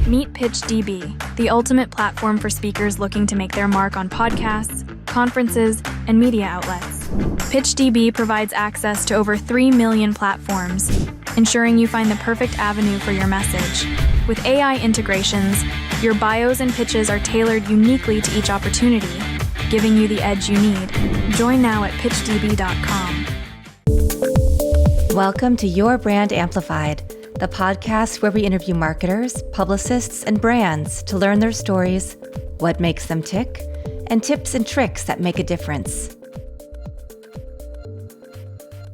Meet PitchDB, the ultimate platform for speakers looking to make their mark on podcasts, conferences, and media outlets. PitchDB provides access to over 3 million platforms, ensuring you find the perfect avenue for your message. With AI integrations, your bios and pitches are tailored uniquely to each opportunity, giving you the edge you need. Join now at pitchdb.com. Welcome to Your Brand Amplified, the podcast where we interview marketers, publicists, and brands to learn their stories, what makes them tick, and tips and tricks that make a difference.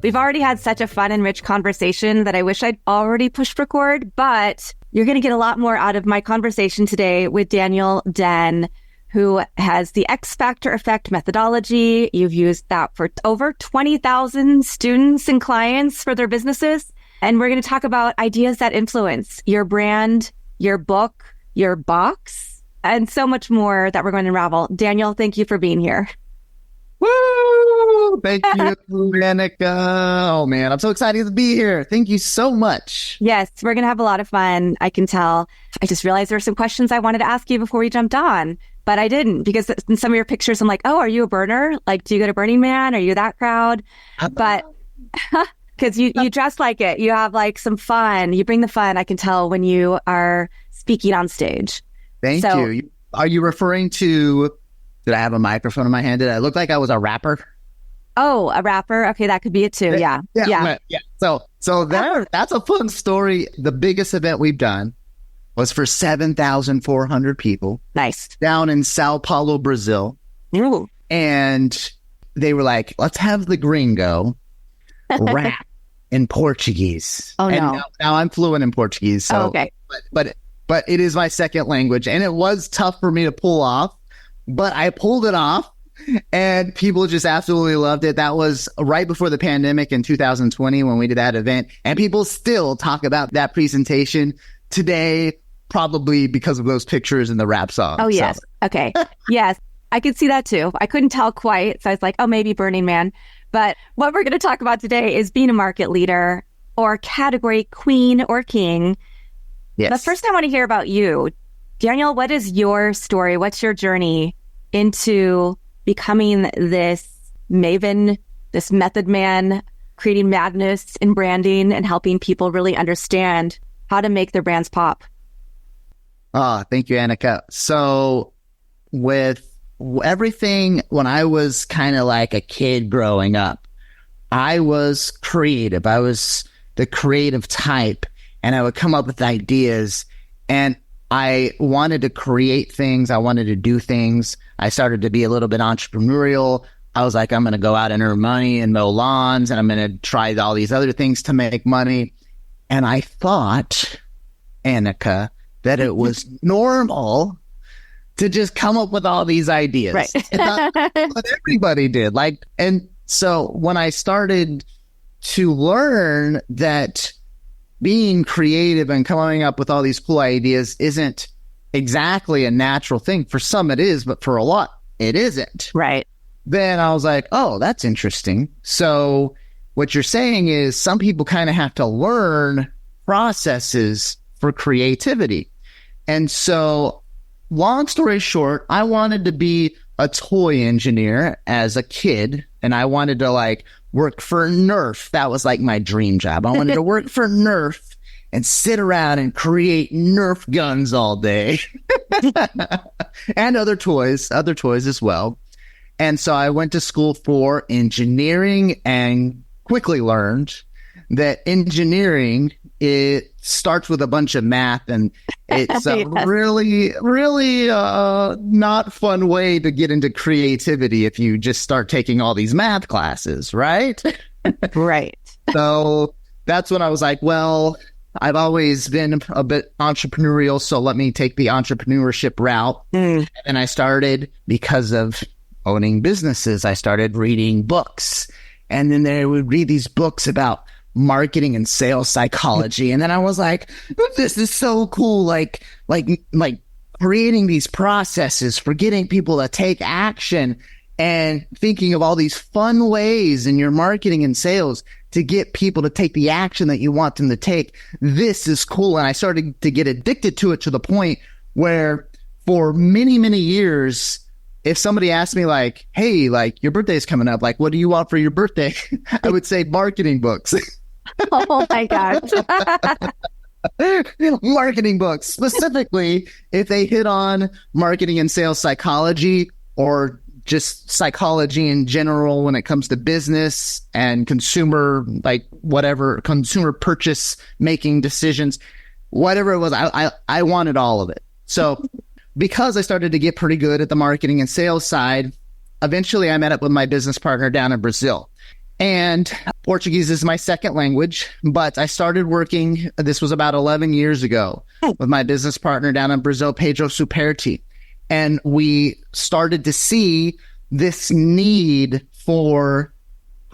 We've already had such a fun and rich conversation that I wish I'd already pushed record, but you're going to get a lot more out of my conversation today with Daniel Den, who has the X Factor Effect methodology. You've used that for over 20,000 students and clients for their businesses. And we're going to talk about ideas that influence your brand, your book, your box, and so much more that we're going to unravel. Daniel, thank you for being here. Woo! Thank you, Annika. Oh, man, I'm so excited to be here. Thank you so much. Yes, we're going to have a lot of fun. I can tell. I just realized there were some questions I wanted to ask you before we jumped on, but I didn't, because in some of your pictures, I'm like, oh, are you a burner? Like, do you go to Burning Man? Are you that crowd? But because you dress like it, you have like some fun. You bring the fun, I can tell, when you are speaking on stage. Thank you. Are you referring to, did I have a microphone in my hand? Did I look like I was a rapper? Oh, a rapper? Okay, that could be it too. Yeah. So that's a fun story. The biggest event we've done was for 7,400 people. Nice. Down in Sao Paulo, Brazil. Ooh. And they were like, let's have the gringo rap in Portuguese. Oh, and no. Now I'm fluent in Portuguese. So, okay. But it is my second language. And it was tough for me to pull off, but I pulled it off and people just absolutely loved it. That was right before the pandemic in 2020 when we did that event. And people still talk about that presentation today, probably because of those pictures in the rap song. Oh, yes. So. Okay. Yes, I could see that too. I couldn't tell quite. So I was like, oh, maybe Burning Man. But what we're going to talk about today is being a market leader or category queen or king. Yes. But first, I want to hear about you. Daniel, what is your story? What's your journey into becoming this maven, this method man, creating madness in branding and helping people really understand how to make their brands pop? Thank you, Annika. So with everything, when I was kind of like a kid growing up, I was creative. I was the creative type, and I would come up with ideas, and I wanted to create things. I wanted to do things. I started to be a little bit entrepreneurial. I was like, I'm going to go out and earn money and mow lawns, and I'm going to try all these other things to make money. And I thought, Annika, that it was normal to just come up with all these ideas. Right. But everybody did. And so when I started to learn that being creative and coming up with all these cool ideas isn't exactly a natural thing. For some it is, but for a lot it isn't. Right. Then I was like, oh, that's interesting. So what you're saying is some people kind of have to learn processes for creativity. And so long story short, I wanted to be a toy engineer as a kid, and I wanted to work for Nerf. That was like my dream job. I wanted to work for Nerf and sit around and create Nerf guns all day and other toys as well. And so I went to school for engineering and quickly learned that engineering, it starts with a bunch of math, and it's a Yes. really not fun way to get into creativity if you just start taking all these math classes, right? Right. So that's when I was like, well, I've always been a bit entrepreneurial, so let me take the entrepreneurship route. And I started, because of owning businesses, I started reading books. And then they would read these books about marketing and sales psychology. And then I was like, this is so cool. Like creating these processes for getting people to take action and thinking of all these fun ways in your marketing and sales to get people to take the action that you want them to take. This is cool. And I started to get addicted to it to the point where for many, many years, if somebody asked me like, hey, like your birthday's coming up, like, what do you want for your birthday? I would say marketing books. Oh my gosh. Marketing books, specifically if they hit on marketing and sales psychology or just psychology in general when it comes to business and consumer, like whatever, consumer purchase making decisions, whatever it was, I wanted all of it. So because I started to get pretty good at the marketing and sales side, eventually I met up with my business partner down in Brazil. And Portuguese is my second language, but I started working, this was about 11 years ago, with my business partner down in Brazil, Pedro Superti. And we started to see this need for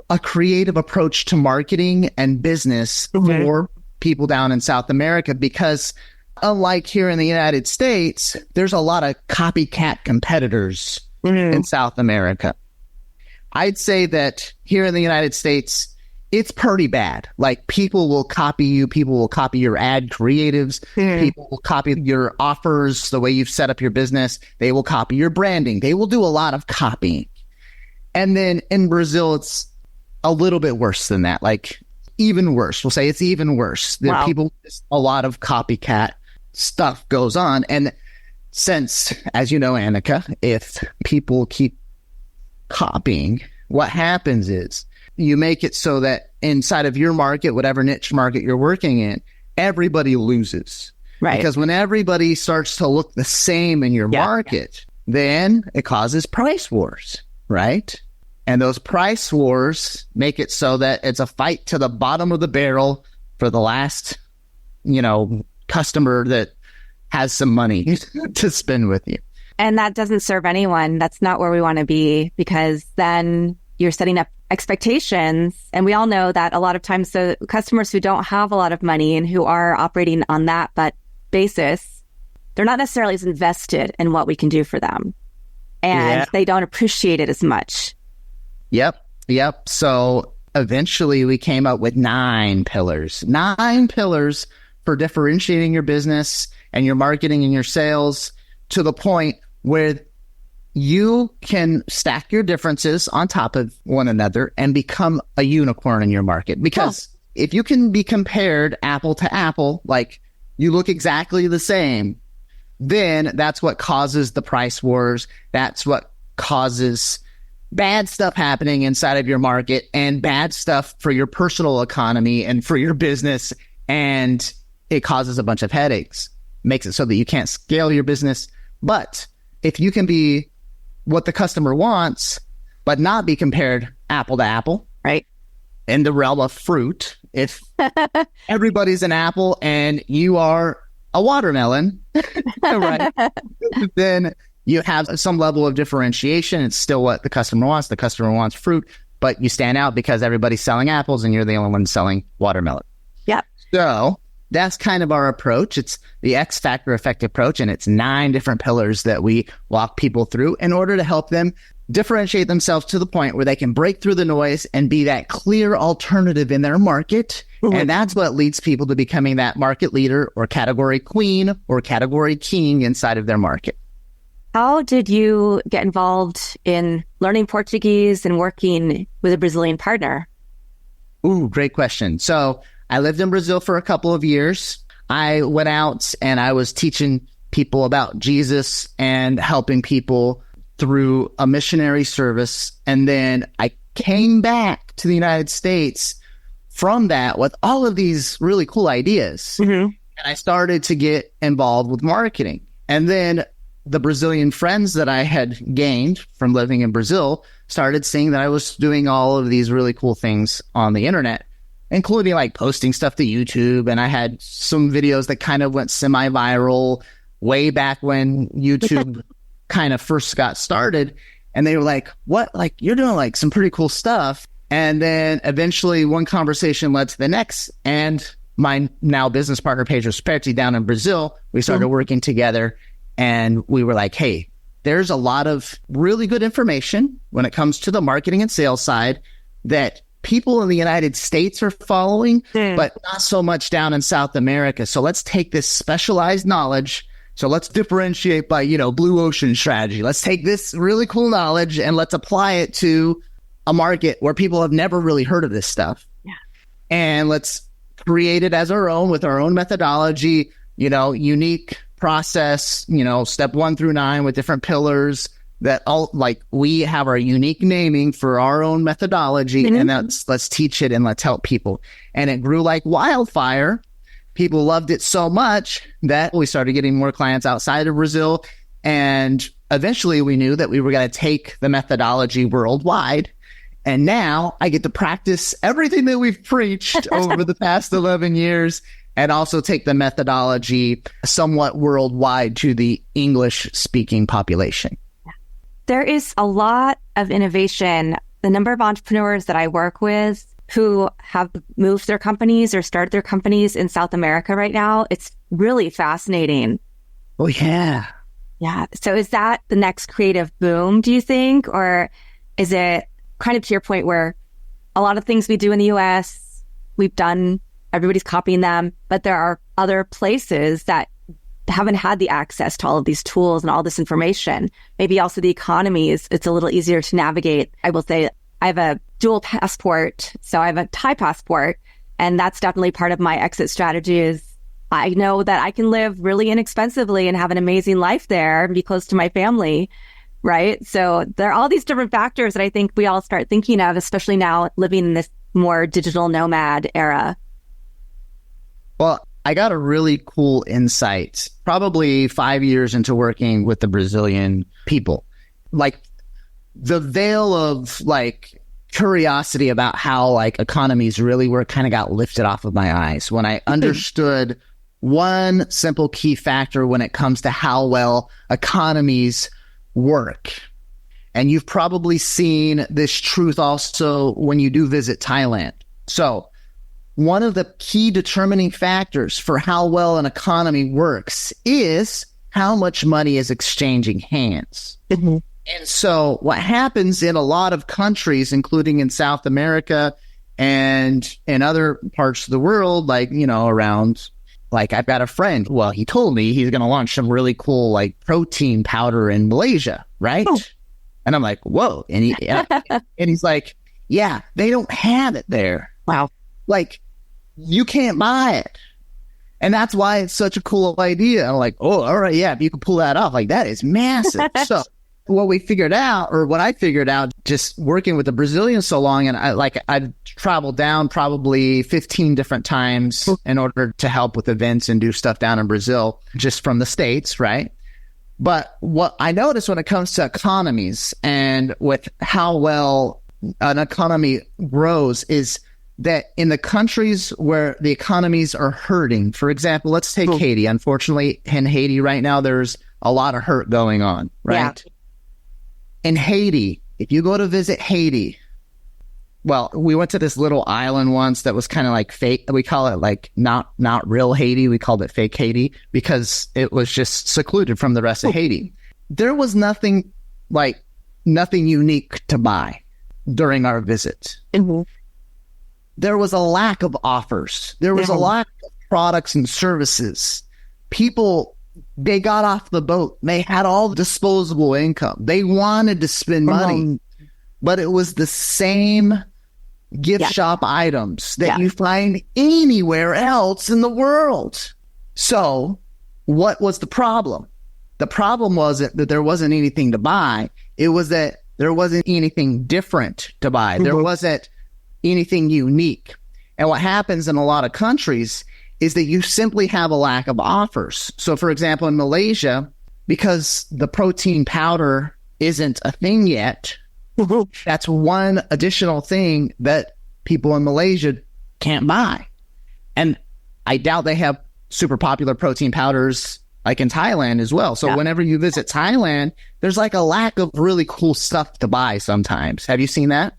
a creative approach to marketing and business for people down in South America, because unlike here in the United States, there's a lot of copycat competitors in South America. I'd say that here in the United States, it's pretty bad. Like people will copy you. People will copy your ad creatives. People will copy your offers, the way you've set up your business. They will copy your branding. They will do a lot of copying. And then in Brazil, it's a little bit worse than that. Like even worse. We'll say it's even worse. There are people, a lot of copycat stuff goes on. And since, as you know, Annika, if people keep copying, what happens is you make it so that inside of your market, whatever niche market you're working in, everybody loses. Right. Because when everybody starts to look the same in your market, then it causes price wars, right? And those price wars make it so that it's a fight to the bottom of the barrel for the last, customer that has some money to spend with you. And that doesn't serve anyone. That's not where we want to be, because then you're setting up expectations. And we all know that a lot of times the customers who don't have a lot of money and who are operating on that basis, they're not necessarily as invested in what we can do for them. And they don't appreciate it as much. Yep. So eventually we came up with 9 pillars for differentiating your business and your marketing and your sales to the point where you can stack your differences on top of one another and become a unicorn in your market. Because if you can be compared apple to apple, like you look exactly the same, then that's what causes the price wars. That's what causes bad stuff happening inside of your market and bad stuff for your personal economy and for your business. And it causes a bunch of headaches, makes it so that you can't scale your business. But if you can be what the customer wants, but not be compared apple to apple, right? In the realm of fruit, if everybody's an apple and you are a watermelon, right? Then you have some level of differentiation. It's still what the customer wants. The customer wants fruit, but you stand out because everybody's selling apples and you're the only one selling watermelon. Yeah. So that's kind of our approach. It's the X Factor Effect approach, and it's 9 different pillars that we walk people through in order to help them differentiate themselves to the point where they can break through the noise and be that clear alternative in their market. Mm-hmm. And that's what leads people to becoming that market leader or category queen or category king inside of their market. How did you get involved in learning Portuguese and working with a Brazilian partner? Ooh, great question. So I lived in Brazil for a couple of years. I went out and I was teaching people about Jesus and helping people through a missionary service. And then I came back to the United States from that with all of these really cool ideas. Mm-hmm. And I started to get involved with marketing. And then the Brazilian friends that I had gained from living in Brazil started seeing that I was doing all of these really cool things on the internet, including like posting stuff to YouTube. And I had some videos that kind of went semi-viral way back when YouTube kind of first got started. And they were like, what? Like, you're doing like some pretty cool stuff. And then eventually one conversation led to the next. And my now business partner, Pedro Superti, down in Brazil, we started working together. And we were like, hey, there's a lot of really good information when it comes to the marketing and sales side that people in the United States are following, but not so much down in South America. So let's take this specialized knowledge. So let's differentiate by, blue ocean strategy. Let's take this really cool knowledge and let's apply it to a market where people have never really heard of this stuff. Yeah. And let's create it as our own with our own methodology, unique process, step 1 through 9 with different pillars that all we have our unique naming for our own methodology. And let's teach it and let's help people. And it grew like wildfire. People loved it so much that we started getting more clients outside of Brazil. And eventually we knew that we were going to take the methodology worldwide. And now I get to practice everything that we've preached over the past 11 years and also take the methodology somewhat worldwide to the English-speaking population. There is a lot of innovation. The number of entrepreneurs that I work with who have moved their companies or started their companies in South America right now, it's really fascinating. Oh, yeah. Yeah. So is that the next creative boom, do you think? Or is it kind of to your point where a lot of things we do in the US, we've done, everybody's copying them, but there are other places that haven't had the access to all of these tools and all this information. Maybe also the economy it's a little easier to navigate. I will say I have a dual passport, so I have a Thai passport, and that's definitely part of my exit strategy is I know that I can live really inexpensively and have an amazing life there and be close to my family. Right. So there are all these different factors that I think we all start thinking of, especially now living in this more digital nomad era. Well, I got a really cool insight probably 5 years into working with the Brazilian people. The veil of curiosity about how economies really work kind of got lifted off of my eyes when I understood one simple key factor when it comes to how well economies work. And you've probably seen this truth also when you do visit Thailand. So one of the key determining factors for how well an economy works is how much money is exchanging hands. Mm-hmm. And so what happens in a lot of countries, including in South America and in other parts of the world, around I've got a friend. Well, he told me he's going to launch some really cool protein powder in Malaysia, right? Oh. And I'm like, whoa. And he's like, yeah, they don't have it there. Wow. You can't buy it. And that's why it's such a cool idea. I'm like, oh, all right, yeah, if you can pull that off, that is massive. So what I figured out just working with the Brazilians so long, and I've traveled down probably 15 different times in order to help with events and do stuff down in Brazil, just from the States, right? But what I notice when it comes to economies and with how well an economy grows is that in the countries where the economies are hurting, for example, let's take Haiti. Unfortunately, in Haiti right now, there's a lot of hurt going on, right? Yeah. In Haiti, if you go to visit Haiti, well, we went to this little island once that was kind of fake. We call it not real Haiti. We called it fake Haiti because it was just secluded from the rest of Haiti. There was nothing unique to buy during our visit. Mm-hmm. There was a lack of offers. There was a lack of products and services. People, they got off the boat. They had all the disposable income. They wanted to spend money, but it was the same gift shop items that you find anywhere else in the world. So what was the problem? The problem wasn't that there wasn't anything to buy. It was that there wasn't anything different to buy. Mm-hmm. There wasn't anything unique. And what happens in a lot of countries is that you simply have a lack of offers. So for example, in Malaysia, because the protein powder isn't a thing yet, that's one additional thing that people in Malaysia can't buy. And I doubt they have super popular protein powders in Thailand as well. So whenever you visit Thailand, there's a lack of really cool stuff to buy sometimes. Have you seen that?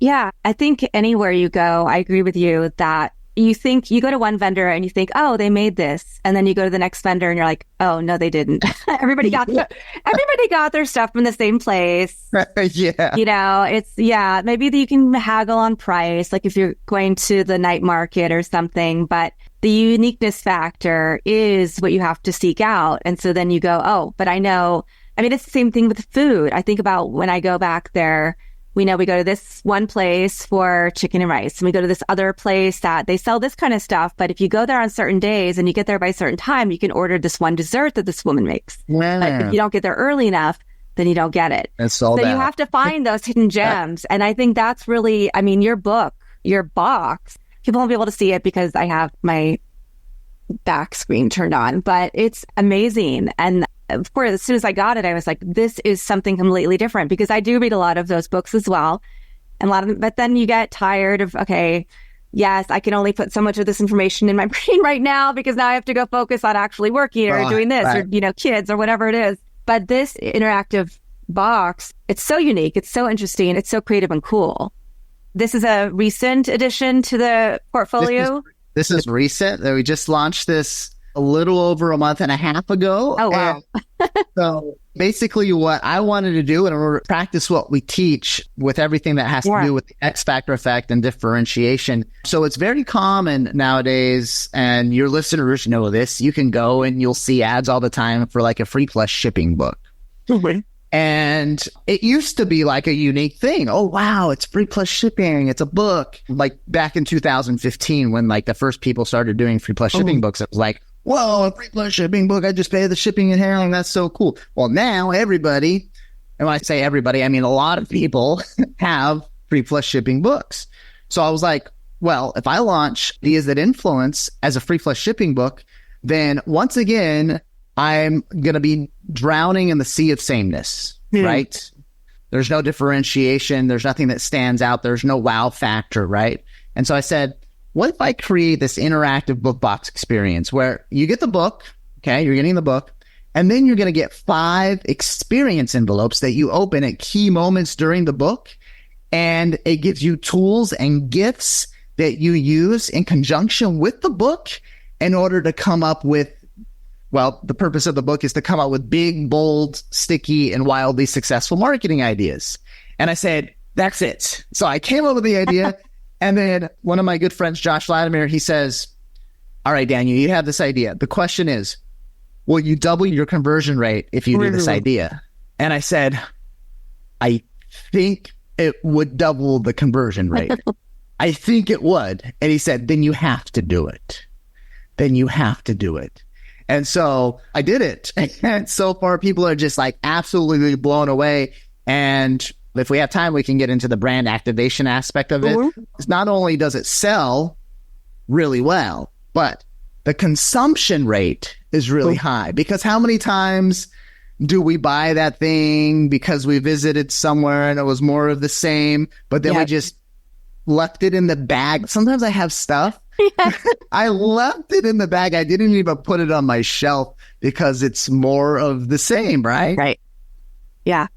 Yeah, I think anywhere you go, I agree with you that you think you go to one vendor and you think, oh, they made this. And then you go to the next vendor and you're like, oh, no, they didn't. everybody got their stuff from the same place. Yeah. You know, maybe you can haggle on price, like if you're going to the night market or something, but the uniqueness factor is what you have to seek out. And so then you go, oh, but it's the same thing with food. I think about when I go back there, we know we go to this one place for chicken and rice, and we go to this other place that they sell this kind of stuff. But if you go there on certain days and you get there by a certain time, you can order this one dessert that this woman makes. Wow. But if you don't get there early enough, then you don't get it. So you have to find those hidden gems. And I think that's really, your book, your box, people won't be able to see it because I have my back screen turned on, but it's amazing. And of course, as soon as I got it, I was like, this is something completely different, because I do read a lot of those books as well. And a lot of them, but then you get tired of, okay, yes, I can only put so much of this information in my brain right now because now I have to go focus on actually working or doing this or, kids or whatever it is. But this interactive box, it's so unique. It's so interesting. It's so creative and cool. This is a recent addition to the portfolio. This is recent. We just launched this a little over a month and a half ago. Oh, wow. So basically what I wanted to do in order to practice what we teach with everything that has to do with the X factor effect and differentiation. So it's very common nowadays, and your listeners know this, you can go and you'll see ads all the time for like a free plus shipping book. Mm-hmm. And it used to be like a unique thing. Oh, wow, it's free plus shipping. It's a book. Like back in 2015, when like the first people started doing free plus shipping books, it was like, whoa, a free plus shipping book. I just pay the shipping and handling. That's so cool. Well, now everybody, and when I say everybody, I mean a lot of people have free plus shipping books. So I was like, well, if I launch Ideas That Influence as a free plus shipping book, then once again, I'm going to be drowning in the sea of sameness, right? There's no differentiation. There's nothing that stands out. There's no wow factor, right? And so I said, what if I create this interactive book box experience where you get the book, okay, you're getting the book, and then you're going to get 5 experience envelopes that you open at key moments during the book, and it gives you tools and gifts that you use in conjunction with the book in order to come up with, well, the purpose of the book is to come up with big, bold, sticky, and wildly successful marketing ideas. And I said, that's it. So I came up with the idea. And then one of my good friends, Josh Latimer, he says, all right, Daniel, you have this idea. The question is, will you double your conversion rate if you do this idea? And I said, I think it would double the conversion rate. I think it would. And he said, then you have to do it. Then you have to do it. And so I did it. And so far, people are just like absolutely blown away. And if we have time, we can get into the brand activation aspect of it. Not only does it sell really well, but the consumption rate is really high. Because how many times do we buy that thing because we visited somewhere and it was more of the same, but then we just left it in the bag? Sometimes I have stuff. I left it in the bag. I didn't even put it on my shelf because it's more of the same, right? Right. Yeah.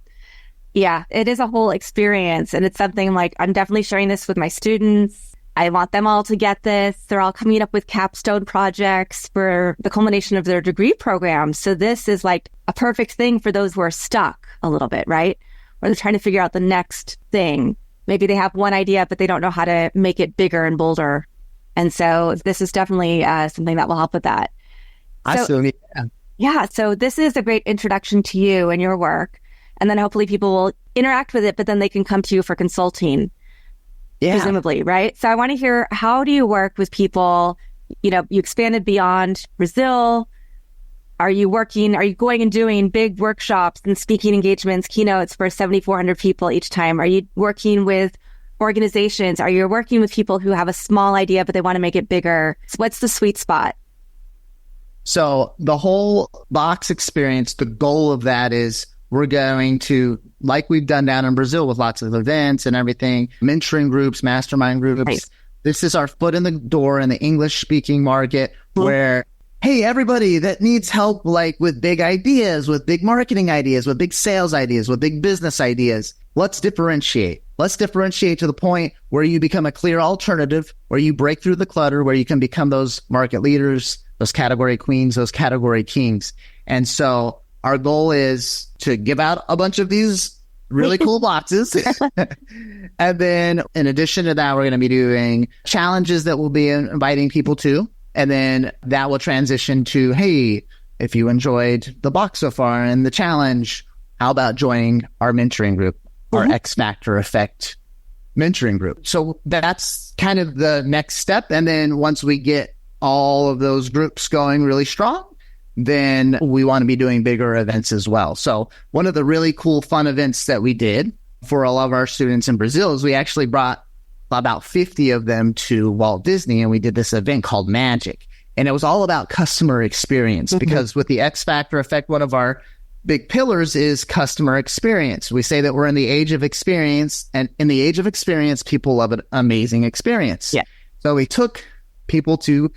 Yeah, it is a whole experience. And it's something like, I'm definitely sharing this with my students. I want them all to get this. They're all coming up with capstone projects for the culmination of their degree program. So this is like a perfect thing for those who are stuck a little bit, right? Or they're trying to figure out the next thing. Maybe they have one idea, but they don't know how to make it bigger and bolder. And so this is definitely something that will help with that. So this is a great introduction to you and your work. And then hopefully people will interact with it, but then they can come to you for consulting, presumably, right? So I want to hear, how do you work with people? You know, you expanded beyond Brazil. Are you going and doing big workshops and speaking engagements, keynotes for 7,400 people each time? Are you working with organizations? Are you working with people who have a small idea, but they want to make it bigger? So what's the sweet spot? So the whole box experience, the goal of that is we're going to, like we've done down in Brazil with lots of events and everything, mentoring groups, mastermind groups. Nice. This is our foot in the door in the English speaking market where, hey, everybody that needs help, like with big ideas, with big marketing ideas, with big sales ideas, with big business ideas, let's differentiate. Let's differentiate to the point where you become a clear alternative, where you break through the clutter, where you can become those market leaders, those category queens, those category kings. And so our goal is to give out a bunch of these really cool boxes. And then in addition to that, we're going to be doing challenges that we'll be inviting people to. And then that will transition to, hey, if you enjoyed the box so far and the challenge, how about joining our mentoring group, our X Factor Effect mentoring group? So that's kind of the next step. And then once we get all of those groups going really strong, then we want to be doing bigger events as well. So one of the really cool, fun events that we did for all of our students in Brazil is we actually brought about 50 of them to Walt Disney, and we did this event called Magic. And it was all about customer experience, because with the X Factor Effect, one of our big pillars is customer experience. We say that we're in the age of experience, and in the age of experience, people love an amazing experience. Yeah. So we took people to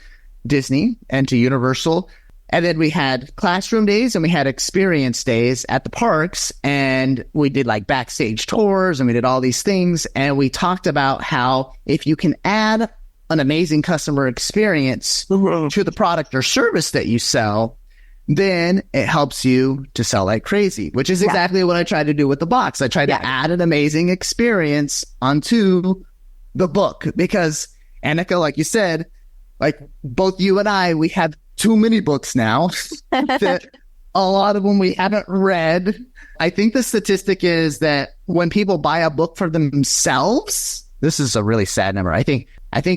Disney and to Universal, and then we had classroom days and we had experience days at the parks, and we did like backstage tours and we did all these things. And we talked about how if you can add an amazing customer experience to the product or service that you sell, then it helps you to sell like crazy, which is exactly what I tried to do with the box. I tried to add an amazing experience onto the book because, Annika, like you said, like both you and I, we have too many books now that a lot of them we haven't read. I think the statistic is that when people buy a book for themselves, this is a really sad number. I think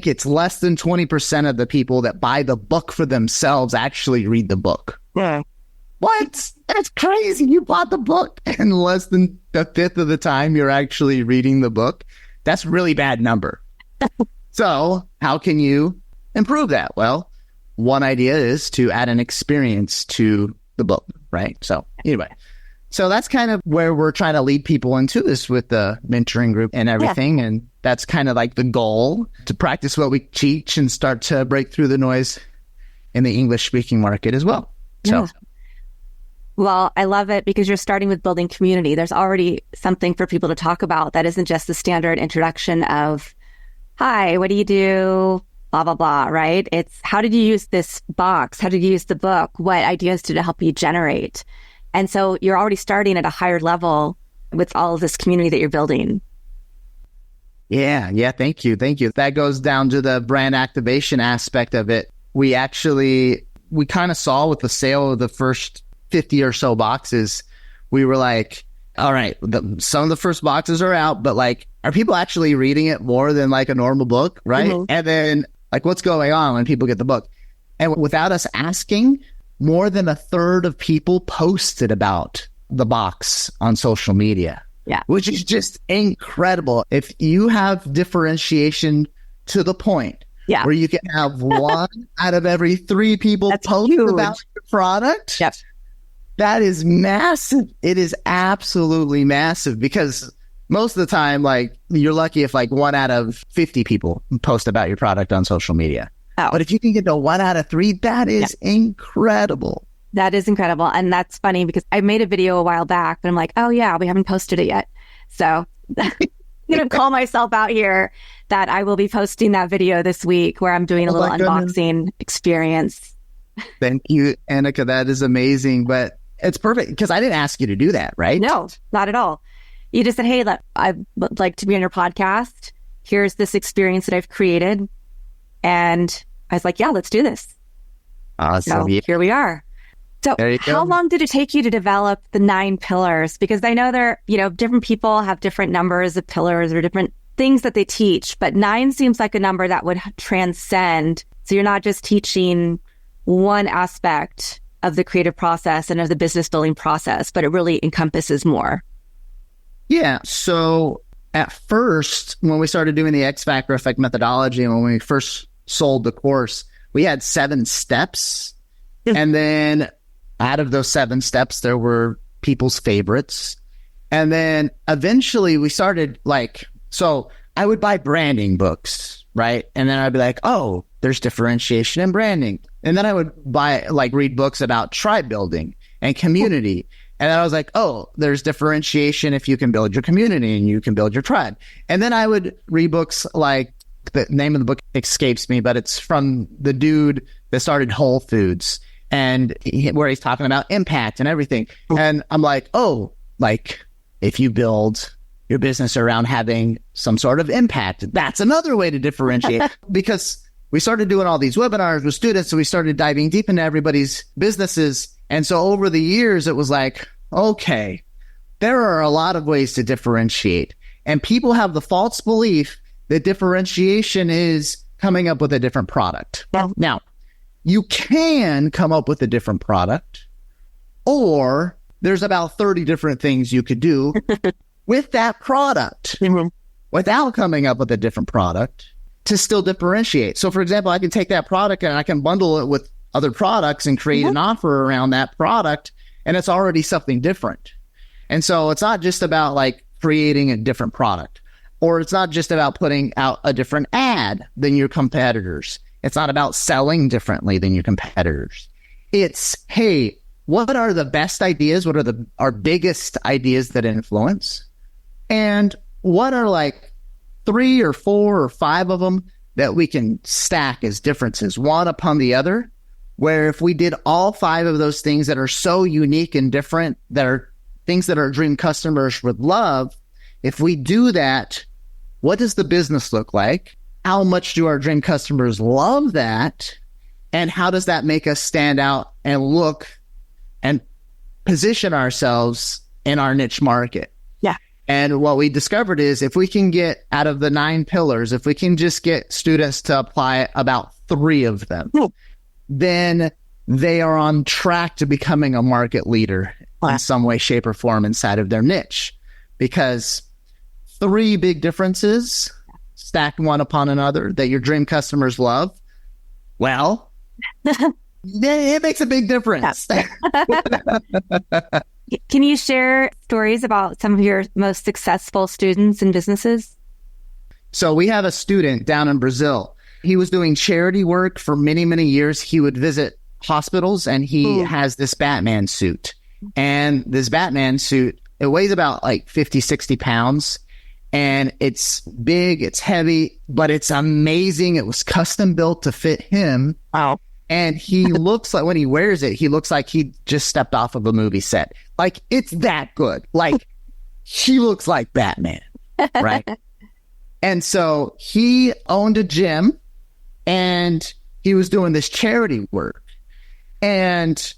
it's less than 20% of the people that buy the book for themselves actually read the book. Yeah. What? That's crazy. You bought the book and less than a fifth of the time you're actually reading the book. That's a really bad number. So how can you improve that? Well, one idea is to add an experience to the book, right? So anyway, so that's kind of where we're trying to lead people into this with the mentoring group and everything. Yeah. And that's kind of like the goal, to practice what we teach and start to break through the noise in the English speaking market as well. So, well, I love it because you're starting with building community. There's already something for people to talk about that isn't just the standard introduction of, hi, what do you do? Blah, blah, blah, right? It's how did you use this box? How did you use the book? What ideas did it help you generate? And so you're already starting at a higher level with all of this community that you're building. Yeah. Thank you. That goes down to the brand activation aspect of it. We kind of saw with the sale of the first 50 or so boxes, we were like, all right, some of the first boxes are out, but like, are people actually reading it more than like a normal book, right? Mm-hmm. And then like, what's going on when people get the book? And without us asking, more than a third of people posted about the box on social media. Yeah. Which is just incredible. If you have differentiation to the point where you can have one out of every three people post about your product, that is massive. It is absolutely massive, because most of the time, like, you're lucky if like 1 out of 50 people post about your product on social media. Oh. But if you can get to 1 out of 3, that is incredible. That is incredible. And that's funny because I made a video a while back, but I'm like, oh yeah, we haven't posted it yet. So I'm going to call myself out here that I will be posting that video this week where I'm doing a little unboxing experience. Thank you, Annika. That is amazing. But it's perfect because I didn't ask you to do that, right? No, not at all. You just said, hey, I would like to be on your podcast. Here's this experience that I've created. And I was like, yeah, let's do this. Awesome. So here we are. So how long did it take you to develop the 9 pillars? Because I know different people have different numbers of pillars or different things that they teach, but 9 seems like a number that would transcend. So you're not just teaching one aspect of the creative process and of the business building process, but it really encompasses more. Yeah. So at first, when we started doing the X Factor Effect methodology, and when we first sold the course, we had 7 steps. And then out of those 7 steps, there were people's favorites. And then eventually we started so I would buy branding books, right? And then I'd be like, oh, there's differentiation in branding. And then I would read books about tribe building. and community. And then I was like, oh, there's differentiation if you can build your community and you can build your tribe. And then I would read books like, the name of the book escapes me, but it's from the dude that started Whole Foods, and where he's talking about impact and everything. And I'm like, oh, like if you build your business around having some sort of impact, that's another way to differentiate. Because we started doing all these webinars with students, so we started diving deep into everybody's businesses. And so over the years, it was like, okay, there are a lot of ways to differentiate. And people have the false belief that differentiation is coming up with a different product. Now, you can come up with a different product, or there's about 30 different things you could do with that product without coming up with a different product to still differentiate. So, for example, I can take that product and I can bundle it with other products and create an offer around that product, and it's already something different. And so it's not just about like creating a different product, or it's not just about putting out a different ad than your competitors. It's not about selling differently than your competitors. It's, hey, what are the best ideas? What are our biggest ideas that influence? And what are like 3 or 4 or 5 of them that we can stack as differences, one upon the other, where if we did all 5 of those things that are so unique and different, that are things that our dream customers would love, if we do that, what does the business look like? How much do our dream customers love that? And how does that make us stand out and look and position ourselves in our niche market? Yeah. And what we discovered is if we can get out of the 9 pillars, if we can just get students to apply about 3 of them, then they are on track to becoming a market leader in some way, shape, or form inside of their niche. Because 3 big differences stacked one upon another that your dream customers love, well, it makes a big difference. Can you share stories about some of your most successful students and businesses? So we have a student down in Brazil. He was doing charity work for many, many years. He would visit hospitals, and he has this Batman suit. And this Batman suit, it weighs about like 50, 60 pounds. And it's big, it's heavy, but it's amazing. It was custom built to fit him. Wow. And he looks like, when he wears it, he looks like he just stepped off of a movie set. Like, it's that good. Like, he looks like Batman, right? And so he owned a gym, and he was doing this charity work. And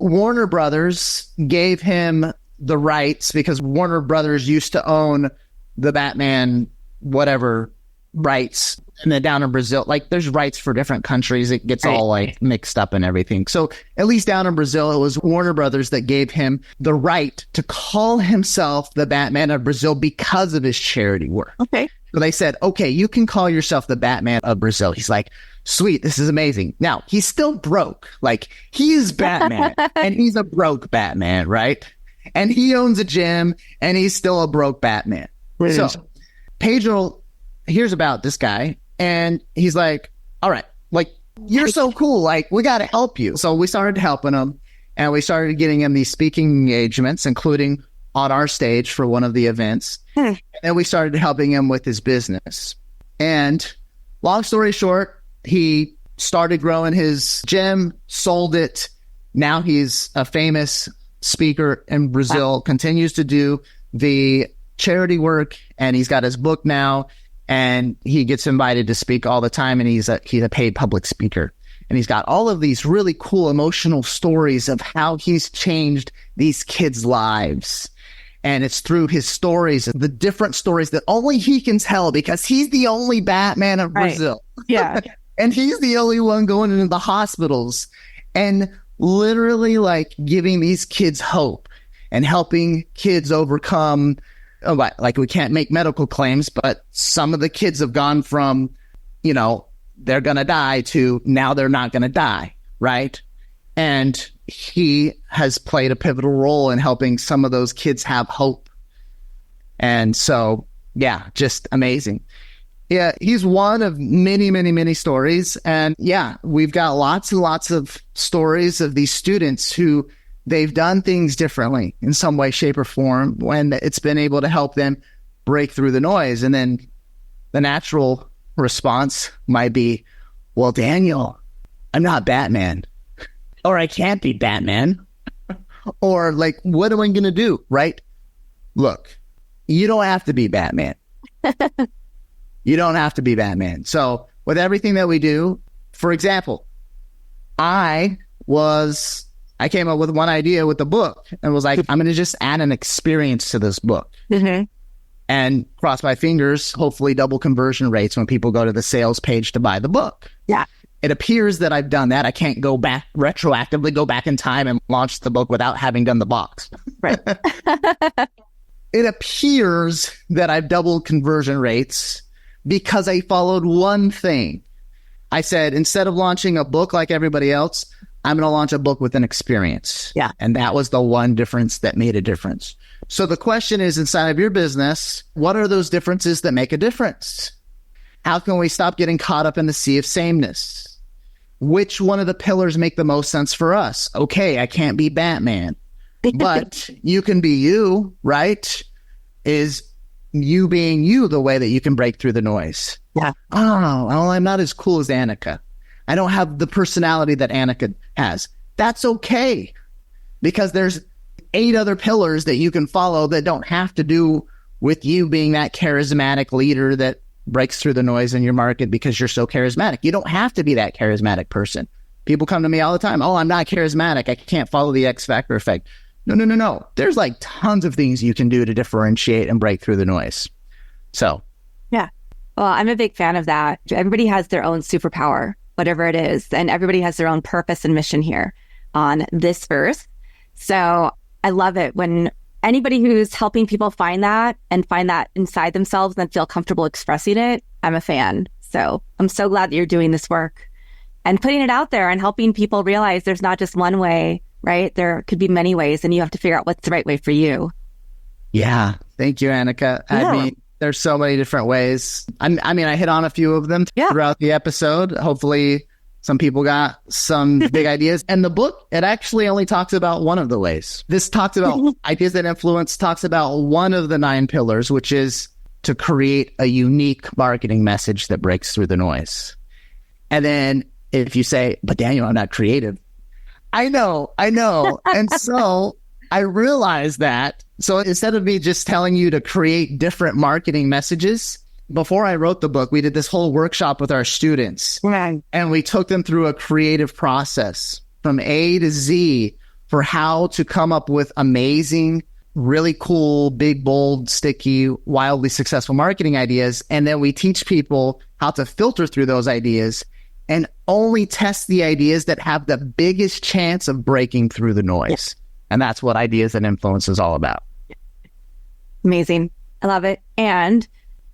Warner Brothers gave him the rights, because Warner Brothers used to own the Batman, whatever rights. And then down in Brazil, like there's rights for different countries. It gets all like mixed up and everything. So at least down in Brazil, it was Warner Brothers that gave him the right to call himself the Batman of Brazil because of his charity work. Okay. So they said, okay, you can call yourself the Batman of Brazil. He's like, sweet, this is amazing. Now, he's still broke. Like, he is Batman, and he's a broke Batman, right? And he owns a gym, and he's still a broke Batman. So Pedro hears about this guy, and he's like, all right, like, you're so cool. Like, we got to help you. So we started helping him, and we started getting him these speaking engagements, including on our stage for one of the events. And we started helping him with his business. And long story short, he started growing his gym, sold it. Now he's a famous speaker in Brazil, continues to do the charity work, and he's got his book now, and he gets invited to speak all the time, and he's a paid public speaker. And he's got all of these really cool emotional stories of how he's changed these kids' lives. And it's through his stories, the different stories that only he can tell, because he's the only Batman of Brazil. Yeah. And he's the only one going into the hospitals and literally like giving these kids hope and helping kids overcome, like, we can't make medical claims, but some of the kids have gone from, you know, they're going to die to now they're not going to die, right? And he has played a pivotal role in helping some of those kids have hope. And so, yeah, just amazing. Yeah, he's one of many, many, many stories. And yeah, we've got lots and lots of stories of these students who they've done things differently in some way, shape, or form when it's been able to help them break through the noise. And then the natural response might be, well, Daniel, I'm not Batman, or I can't be Batman, or like, what am I going to do? Right? Look, you don't have to be Batman. You don't have to be Batman. So with everything that we do, for example, I came up with one idea with the book and was like, I'm going to just add an experience to this book. Mm-hmm. And cross my fingers, hopefully double conversion rates when people go to the sales page to buy the book. Yeah. It appears that I've done that. I can't go back retroactively, go back in time and launch the book without having done the box. Right. It appears that I've doubled conversion rates because I followed one thing. I said, instead of launching a book like everybody else, I'm going to launch a book with an experience. Yeah. And that was the one difference that made a difference. So the question is, inside of your business, what are those differences that make a difference? How can we stop getting caught up in the sea of sameness? Which one of the pillars make the most sense for us? Okay, I can't be Batman, but you can be you, right? Is you being you the way that you can break through the noise? Yeah. Oh, well, I'm not as cool as Annika. I don't have the personality that Annika has. That's okay, because there's 8 other pillars that you can follow that don't have to do with you being that charismatic leader that breaks through the noise in your market because you're so charismatic. You don't have to be that charismatic person. People come to me all the time. Oh, I'm not charismatic. I can't follow the X factor effect. No. There's like tons of things you can do to differentiate and break through the noise. So. Yeah. Well, I'm a big fan of that. Everybody has their own superpower, whatever it is, and everybody has their own purpose and mission here on this earth. So I love it when anybody who's helping people find that inside themselves and feel comfortable expressing it. I'm a fan. So I'm so glad that you're doing this work and putting it out there and helping people realize there's not just one way, right? There could be many ways, and you have to figure out what's the right way for you. Yeah. Thank you, Annika. Yeah. I mean, there's so many different ways. I hit on a few of them throughout the episode. Hopefully some people got some big ideas. And the book, it actually only talks about one of the ways. This talks about ideas that influence, talks about one of the 9 pillars, which is to create a unique marketing message that breaks through the noise. And then if you say, but Daniel, I'm not creative. I know. And so I realized that. So instead of me just telling you to create different marketing messages, before I wrote the book, we did this whole workshop with our students. Right. And we took them through a creative process from A to Z for how to come up with amazing, really cool, big, bold, sticky, wildly successful marketing ideas. And then we teach people how to filter through those ideas and only test the ideas that have the biggest chance of breaking through the noise. And that's what Ideas and Influence is all about. Amazing. I love it. And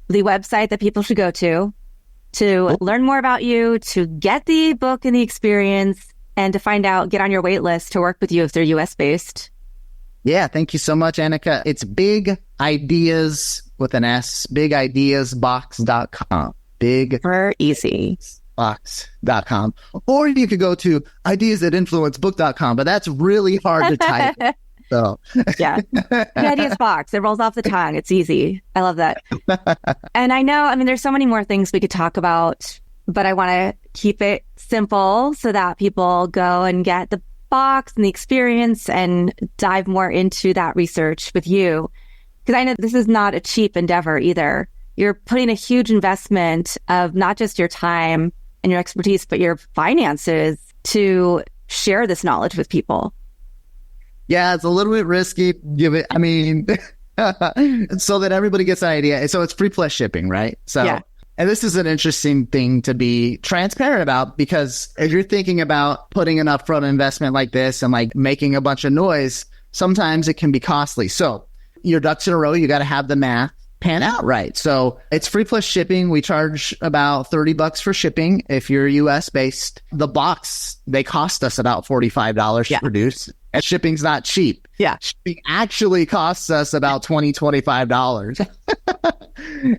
the website that people should go to learn more about you, to get the book and the experience, and to find out, get on your wait list to work with you if they're US based. Yeah, thank you so much, Annika. It's Big Ideas with an S, bigideasbox.com. Super easy. Box.com. Or you could go to ideasthatinfluencebook.com, but that's really hard to type. So yeah. The Ideas Box. It rolls off the tongue. It's easy. I love that. And I know, there's so many more things we could talk about, but I want to keep it simple so that people go and get the box and the experience and dive more into that research with you. Because I know this is not a cheap endeavor either. You're putting a huge investment of not just your time and your expertise, but your finances to share this knowledge with people. Yeah, it's a little bit risky. So that everybody gets an idea. So it's free plus shipping, right? So, yeah. And this is an interesting thing to be transparent about, because if you're thinking about putting an upfront investment like this and like making a bunch of noise, sometimes it can be costly. So your ducks in a row, you got to have the math pan out right. So it's free plus shipping. We charge about $30 for shipping if you're US based. The box, they cost us about $45 to produce. And shipping's not cheap. Yeah. Shipping actually costs us about $20, $25.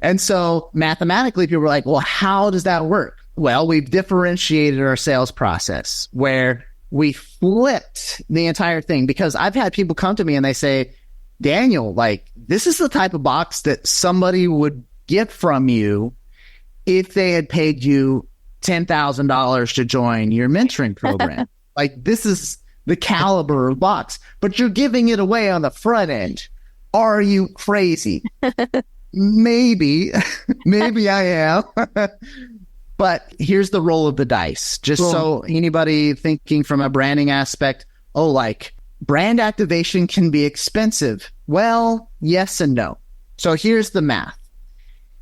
And so mathematically, people were like, well, how does that work? Well, we've differentiated our sales process where we flipped the entire thing, because I've had people come to me and they say, Daniel, like, this is the type of box that somebody would get from you if they had paid you $10,000 to join your mentoring program. Like, this is the caliber of box, but you're giving it away on the front end. Are you crazy? Maybe I am. But here's the roll of the dice. Just so anybody thinking from a branding aspect, like, brand activation can be expensive. Well, yes and no. So here's the math.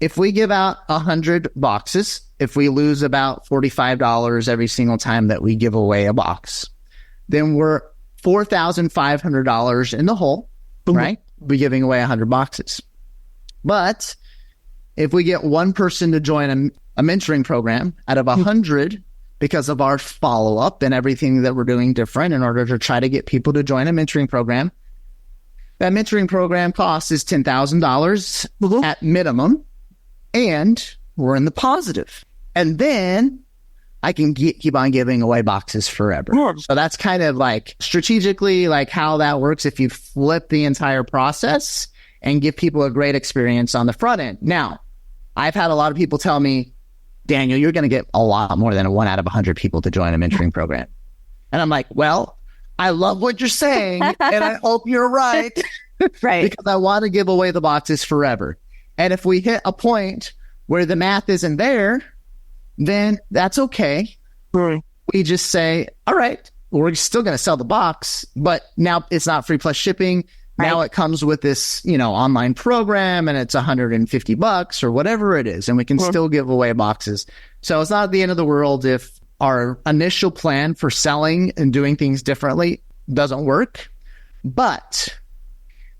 If we give out 100 boxes, if we lose about $45 every single time that we give away a box, then we're $4,500 in the hole, right? We're giving away 100 boxes. But if we get one person to join a mentoring program out of 100, because of our follow-up and everything that we're doing different in order to try to get people to join a mentoring program, that mentoring program cost is $10,000 at minimum, and we're in the positive. And then I can keep on giving away boxes forever. So that's kind of like strategically like how that works if you flip the entire process and give people a great experience on the front end. Now, I've had a lot of people tell me, Daniel, you're going to get a lot more than 1 out of 100 people to join a mentoring program. And I'm like, well, I love what you're saying, and I hope you're right. Right. Because I want to give away the boxes forever. And if we hit a point where the math isn't there, then that's okay. We just say, all right, we're still going to sell the box, but now it's not free plus shipping. Right. Now it comes with this, online program, and it's $150 or whatever it is. And we can still give away boxes. So it's not the end of the world if our initial plan for selling and doing things differently doesn't work. But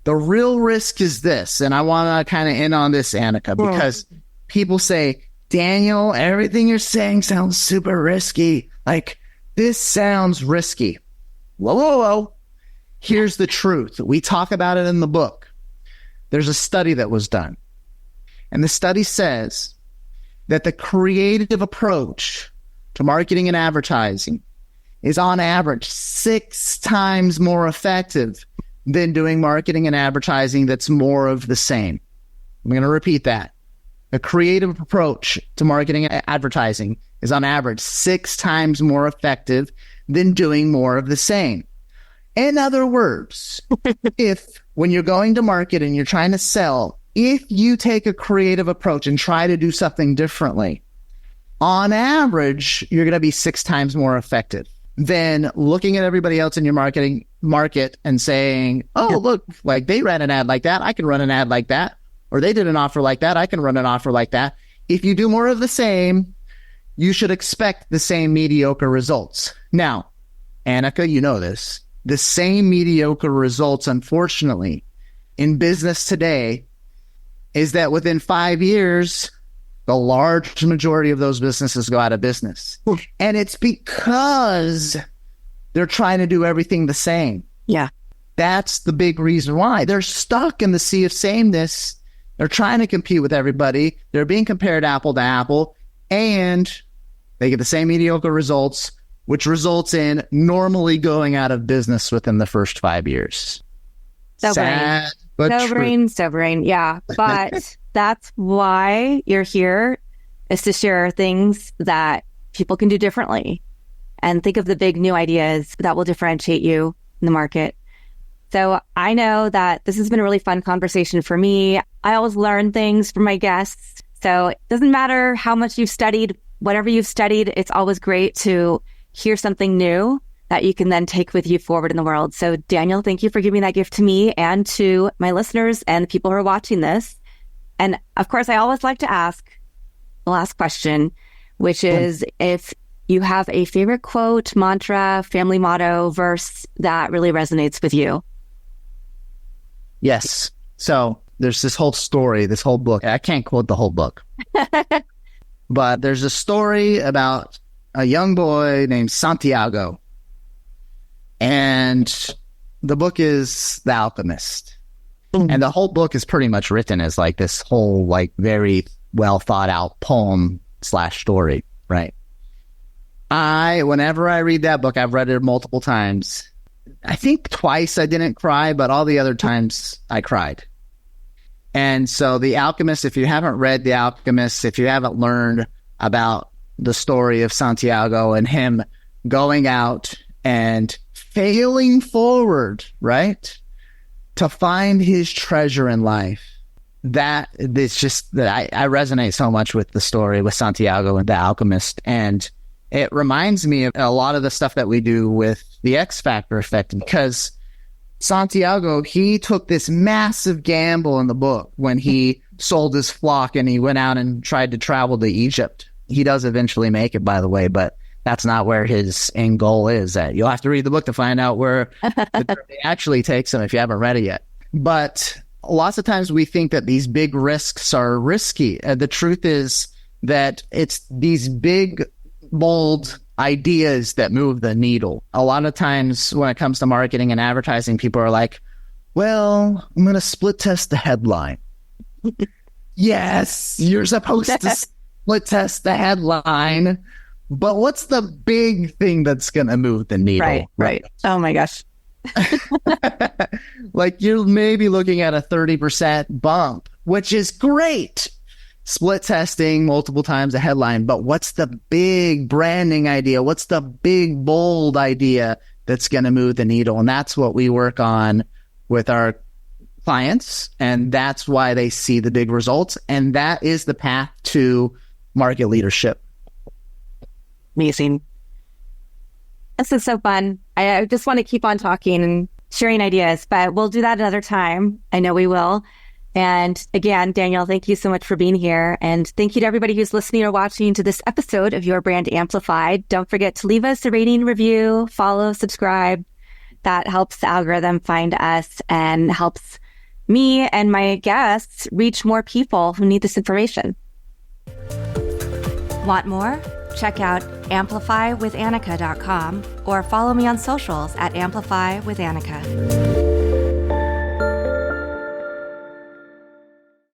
the real risk is this, and I want to kind of end on this, Annika, because people say, Daniel, everything you're saying sounds super risky. Like, this sounds risky. Whoa. Here's the truth. We talk about it in the book. There's a study that was done. And the study says that the creative approach to marketing and advertising is on average 6 times more effective than doing marketing and advertising that's more of the same. I'm going to repeat that. A creative approach to marketing and advertising is on average 6 times more effective than doing more of the same. In other words, if when you're going to market and you're trying to sell, if you take a creative approach and try to do something differently, on average, you're going to be 6 times more effective than looking at everybody else in your market and saying, oh, look, like they ran an ad like that. I can run an ad like that. Or they did an offer like that. I can run an offer like that. If you do more of the same, you should expect the same mediocre results. Now, Annika, you know this. The same mediocre results, unfortunately, in business today is that within 5 years, the large majority of those businesses go out of business. And it's because they're trying to do everything the same. Yeah. That's the big reason why. They're stuck in the sea of sameness. They're trying to compete with everybody. They're being compared apple to apple, and they get the same mediocre results, which results in normally going out of business within the first 5 years. Sad, but sobering. Yeah. But that's why you're here, is to share things that people can do differently and think of the big new ideas that will differentiate you in the market. So I know that this has been a really fun conversation for me. I always learn things from my guests. So it doesn't matter how much you've studied, whatever you've studied, it's always great to hear something new that you can then take with you forward in the world. So Daniel, thank you for giving that gift to me and to my listeners and the people who are watching this. And of course, I always like to ask the last question, which is if you have a favorite quote, mantra, family motto, verse that really resonates with you. Yes. So there's this whole story, this whole book. I can't quote the whole book, but there's a story about a young boy named Santiago. And the book is The Alchemist. And the whole book is pretty much written as like this whole like very well thought out poem / story, right? Whenever I read that book, I've read it multiple times. I think twice I didn't cry, but all the other times I cried. And so The Alchemist, if you haven't read The Alchemist, if you haven't learned about the story of Santiago and him going out and failing forward, right, to find his treasure in life, that it's just that I resonate so much with the story with Santiago and The Alchemist. And it reminds me of a lot of the stuff that we do with the X Factor effect, because Santiago, he took this massive gamble in the book when he sold his flock and he went out and tried to travel to Egypt. He does eventually make it, by the way, but that's not where his end goal is. You'll have to read the book to find out where the journey actually takes him if you haven't read it yet. But lots of times we think that these big risks are risky. The truth is that it's these big, bold ideas that move the needle. A lot of times when it comes to marketing and advertising, people are like, well, I'm going to split test the headline. Yes, you're supposed to split test the headline, but what's the big thing that's going to move the needle? Right. Oh my gosh. Like you're maybe looking at a 30% bump, which is great. Split testing multiple times a headline, but what's the big branding idea? What's the big, bold idea that's going to move the needle? And that's what we work on with our clients. And that's why they see the big results. And that is the path to market leadership. Amazing. This is so fun. I just want to keep on talking and sharing ideas, but we'll do that another time. I know we will. And again, Daniel, thank you so much for being here. And thank you to everybody who's listening or watching to this episode of Your Brand Amplified. Don't forget to leave us a rating, review, follow, subscribe. That helps the algorithm find us and helps me and my guests reach more people who need this information. Want more? Check out amplifywithannika.com or follow me on socials at amplifywithannika.